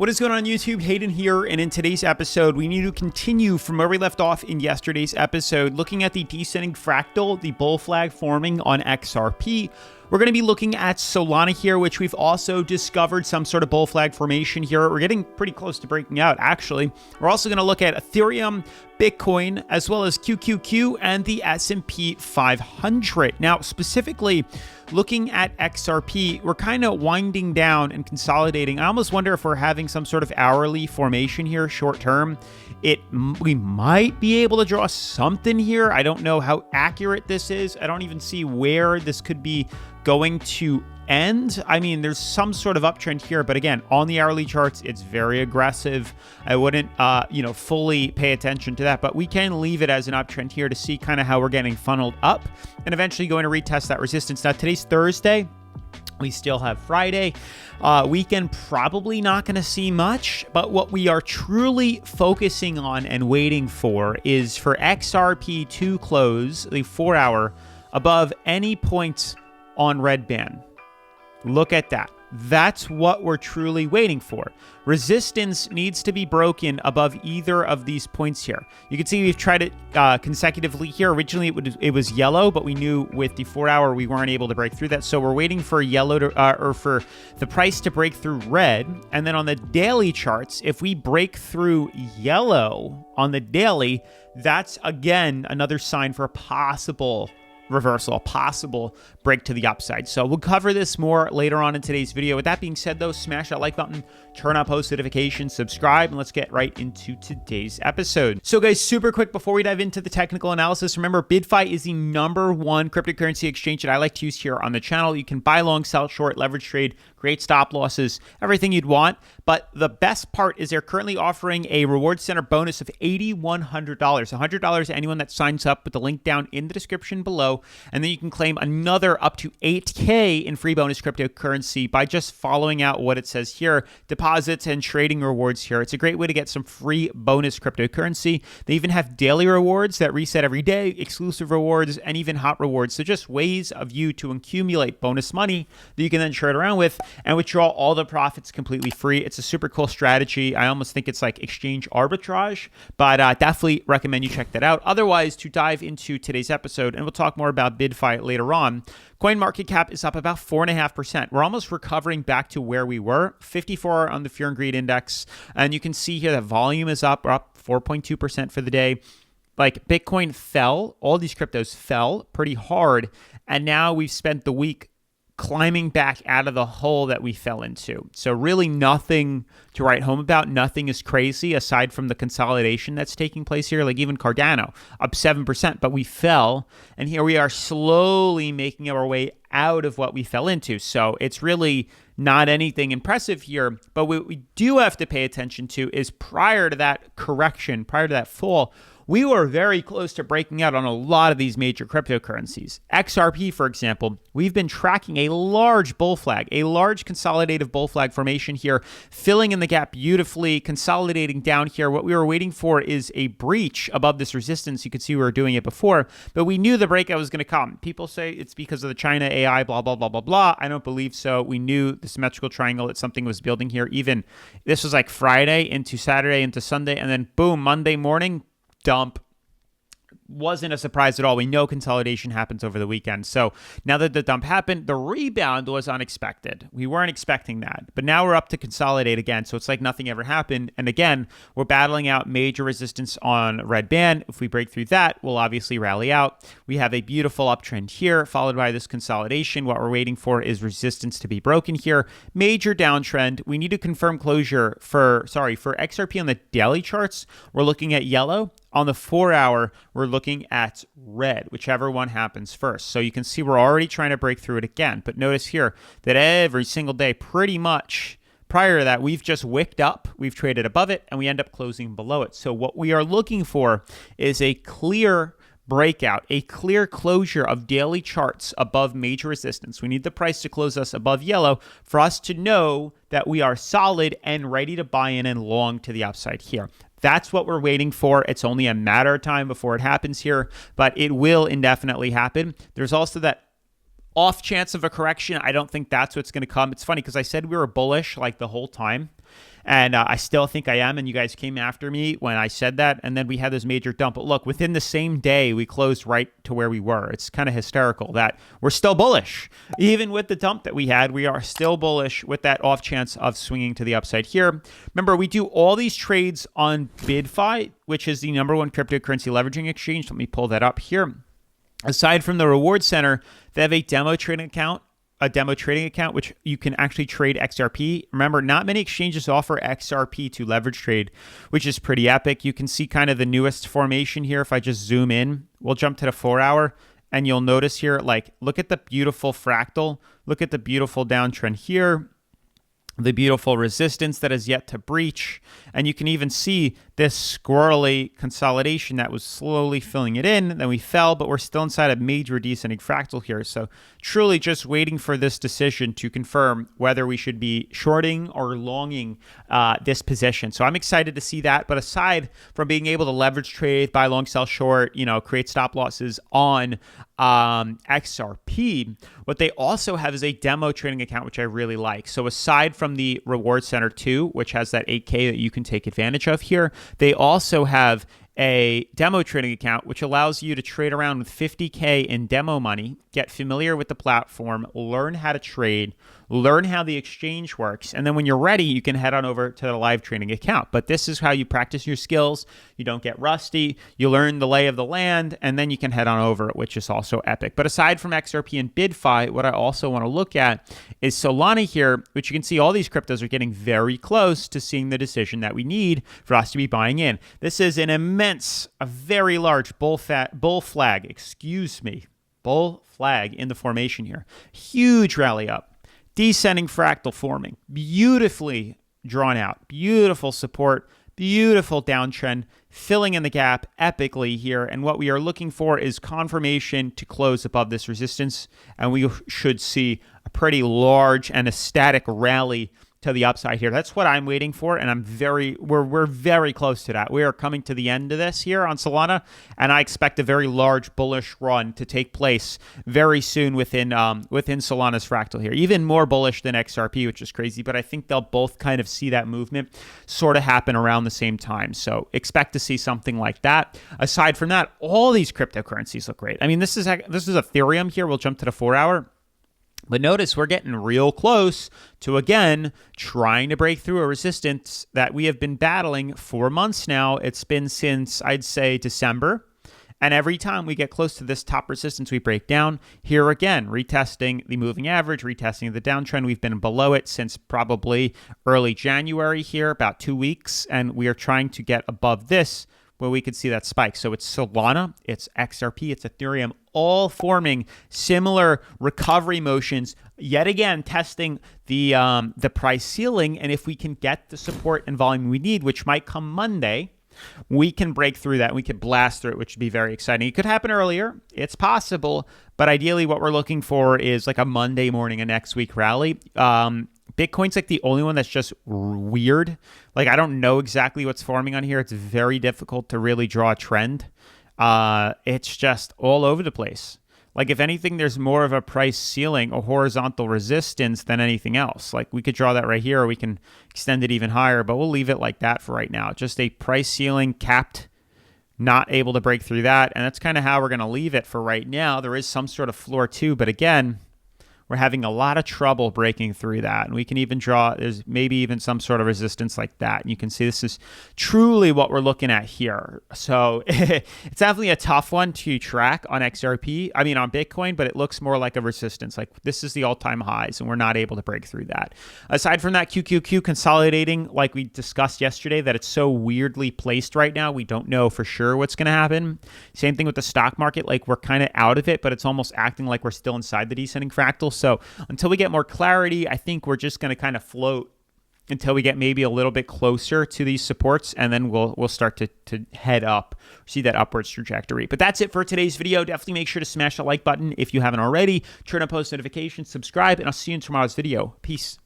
What is going on YouTube? Hayden here, and in today's episode, we need to continue from where we left off in yesterday's episode, looking at the descending fractal, the bull flag forming on XRP. We're going to be looking at Solana here, which we've also discovered some sort of bull flag formation here. We're getting pretty close to breaking out, actually. We're also going to look at Ethereum, Bitcoin, as well as QQQ and the S&P 500. Now, specifically, looking at XRP, we're kind of winding down and consolidating. I almost wonder if we're having some sort of hourly formation here, short term. We might be able to draw something here. I don't know how accurate this is. I don't even see where this could be going to end. I mean, there's some sort of uptrend here, but again, on the hourly charts, it's very aggressive. I wouldn't, fully pay attention to that, but we can leave it as an uptrend here to see kind of how we're getting funneled up and eventually going to retest that resistance. Now, today's Thursday. We still have Friday. Weekend, probably not going to see much, but what we are truly focusing on and waiting for is for XRP to close the 4-hour above any points on red band. Look at that. That's what we're truly waiting for. Resistance needs to be broken above either of these points here. You can see we've tried it consecutively here. Originally, it was yellow, but we knew with the 4-hour we weren't able to break through that. So we're waiting for yellow to, or for the price to break through red. And then on the daily charts, if we break through yellow on the daily, that's again another sign for a possible reversal, a possible break to the upside. So we'll cover this more later on in today's video. With that being said, though, smash that like button, turn on post notifications, subscribe, and let's get right into today's episode. So guys, super quick before we dive into the technical analysis, remember BYDFI is the #1 cryptocurrency exchange that I like to use here on the channel. You can buy long, sell short, leverage trade, create stop losses, everything you'd want. But the best part is they're currently offering a reward center bonus of $8,100, $100 to anyone that signs up with the link down in the description below. And then you can claim another up to $8K in free bonus cryptocurrency by just following out what it says here, deposits and trading rewards here. It's a great way to get some free bonus cryptocurrency. They even have daily rewards that reset every day, exclusive rewards, and even hot rewards. So just ways of you to accumulate bonus money that you can then trade around with and withdraw all the profits completely free. It's a super cool strategy. I almost think it's like exchange arbitrage, but definitely recommend you check that out. Otherwise, to dive into today's episode, and we'll talk more about BYDFI later on, CoinMarketCap is up about 4.5%. We're almost recovering back to where we were, 54 on the Fear and Greed Index. And you can see here that volume is up. We're up 4.2% for the day. Like Bitcoin fell, all these cryptos fell pretty hard. And now we've spent the week climbing back out of the hole that we fell into. So really nothing to write home about. Nothing is crazy aside from the consolidation that's taking place here. Like even Cardano up 7%, but we fell. And here we are slowly making our way out of what we fell into. So it's really not anything impressive here. But what we do have to pay attention to is prior to that correction, prior to that fall, we were very close to breaking out on a lot of these major cryptocurrencies. XRP, for example, we've been tracking a large bull flag, a large consolidative bull flag formation here, filling in the gap beautifully, consolidating down here. What we were waiting for is a breach above this resistance. You could see we were doing it before, but we knew the breakout was going to come. People say it's because of the China AI, blah, blah, blah, blah, blah. I don't believe so. We knew the symmetrical triangle that something was building here. Even this was like Friday into Saturday into Sunday, and then boom, Monday morning, dump. Wasn't a surprise at all. We know consolidation happens over the weekend. So now that the dump happened, the rebound was unexpected. We weren't expecting that. But now we're up to consolidate again. So it's like nothing ever happened. And again, we're battling out major resistance on red band. If we break through that, we'll obviously rally out. We have a beautiful uptrend here, followed by this consolidation. What we're waiting for is resistance to be broken here. Major downtrend. We need to confirm closure for XRP on the daily charts. We're looking at yellow. On the 4-hour, we're looking at red, whichever one happens first. So you can see we're already trying to break through it again. But notice here that every single day, pretty much prior to that, we've just wicked up, we've traded above it, and we end up closing below it. So what we are looking for is a clear breakout, a clear closure of daily charts above major resistance. We need the price to close us above yellow for us to know that we are solid and ready to buy in and long to the upside here. That's what we're waiting for. It's only a matter of time before it happens here, but it will indefinitely happen. There's also that off chance of a correction. I don't think that's what's going to come. It's funny because I said we were bullish like the whole time. And I still think I am, and you guys came after me when I said that, and then we had this major dump. But look, within the same day, we closed right to where we were. It's kind of hysterical that we're still bullish. Even with the dump that we had, we are still bullish with that off chance of swinging to the upside here. Remember, we do all these trades on BYDFI, which is the #1 cryptocurrency leveraging exchange. Let me pull that up here. Aside from the reward center, they have a demo trading account, which you can actually trade XRP. Remember, not many exchanges offer XRP to leverage trade, which is pretty epic. You can see kind of the newest formation here. If I just zoom in, we'll jump to the 4-hour, and you'll notice here, like, look at the beautiful fractal. Look at the beautiful downtrend here. The beautiful resistance that is yet to breach. And you can even see this squirrely consolidation that was slowly filling it in. Then we fell, but we're still inside a major descending fractal here. So truly just waiting for this decision to confirm whether we should be shorting or longing this position. So I'm excited to see that. But aside from being able to leverage trade, buy long, sell short, create stop losses on XRP, what they also have is a demo trading account, which I really like. So aside from the reward center 2, which has that 8K that you can take advantage of here, they also have a demo trading account, which allows you to trade around with 50K in demo money, get familiar with the platform, learn how to trade, learn how the exchange works, and then when you're ready, you can head on over to the live trading account. But this is how you practice your skills. You don't get rusty. You learn the lay of the land, and then you can head on over, which is also epic. But aside from XRP and BYDFI, what I also want to look at is Solana here, which you can see all these cryptos are getting very close to seeing the decision that we need for us to be buying in. This is an immense, a very large bull flag in the formation here. Huge rally up. Descending fractal forming, beautifully drawn out, beautiful support, beautiful downtrend, filling in the gap epically here. And what we are looking for is confirmation to close above this resistance. And we should see a pretty large and ecstatic rally to the upside here. That's what I'm waiting for, and we're very close to that. We are coming to the end of this here on Solana, and I expect a very large bullish run to take place very soon within Solana's fractal here. Even more bullish than XRP, which is crazy, but I think they'll both kind of see that movement sort of happen around the same time. So expect to see something like that. Aside from that, all these cryptocurrencies look great. I mean, this is Ethereum here. We'll jump to the 4-hour. But notice we're getting real close to, again, trying to break through a resistance that we have been battling for months now. It's been since, I'd say, December. And every time we get close to this top resistance, we break down. Here again, retesting the moving average, retesting the downtrend. We've been below it since probably early January here, about 2 weeks. And we are trying to get above this where we could see that spike. So it's Solana, it's XRP, it's Ethereum, all forming similar recovery motions, yet again testing the price ceiling. And if we can get the support and volume we need, which might come Monday, we can break through that. We could blast through it, which would be very exciting. It could happen earlier. It's possible. But ideally, what we're looking for is like a Monday morning, a next week rally. Bitcoin's like the only one that's just weird. Like, I don't know exactly what's forming on here. It's very difficult to really draw a trend. It's just all over the place. Like, if anything, there's more of a price ceiling or horizontal resistance than anything else. Like, we could draw that right here, or we can extend it even higher, but we'll leave it like that for right now. Just a price ceiling capped, not able to break through that. And that's kind of how we're going to leave it for right now. There is some sort of floor too, but again, we're having a lot of trouble breaking through that. And we can even draw, there's maybe even some sort of resistance like that. And you can see this is truly what we're looking at here. So it's definitely a tough one to track on XRP, I mean on Bitcoin, but it looks more like a resistance. Like this is the all-time highs and we're not able to break through that. Aside from that, QQQ consolidating, like we discussed yesterday, that it's so weirdly placed right now. We don't know for sure what's going to happen. Same thing with the stock market. Like we're kind of out of it, but it's almost acting like we're still inside the descending fractal. So until we get more clarity, I think we're just going to kind of float until we get maybe a little bit closer to these supports, and then we'll start to head up, see that upwards trajectory. But that's it for today's video. Definitely make sure to smash the like button if you haven't already. Turn on post notifications, subscribe, and I'll see you in tomorrow's video. Peace.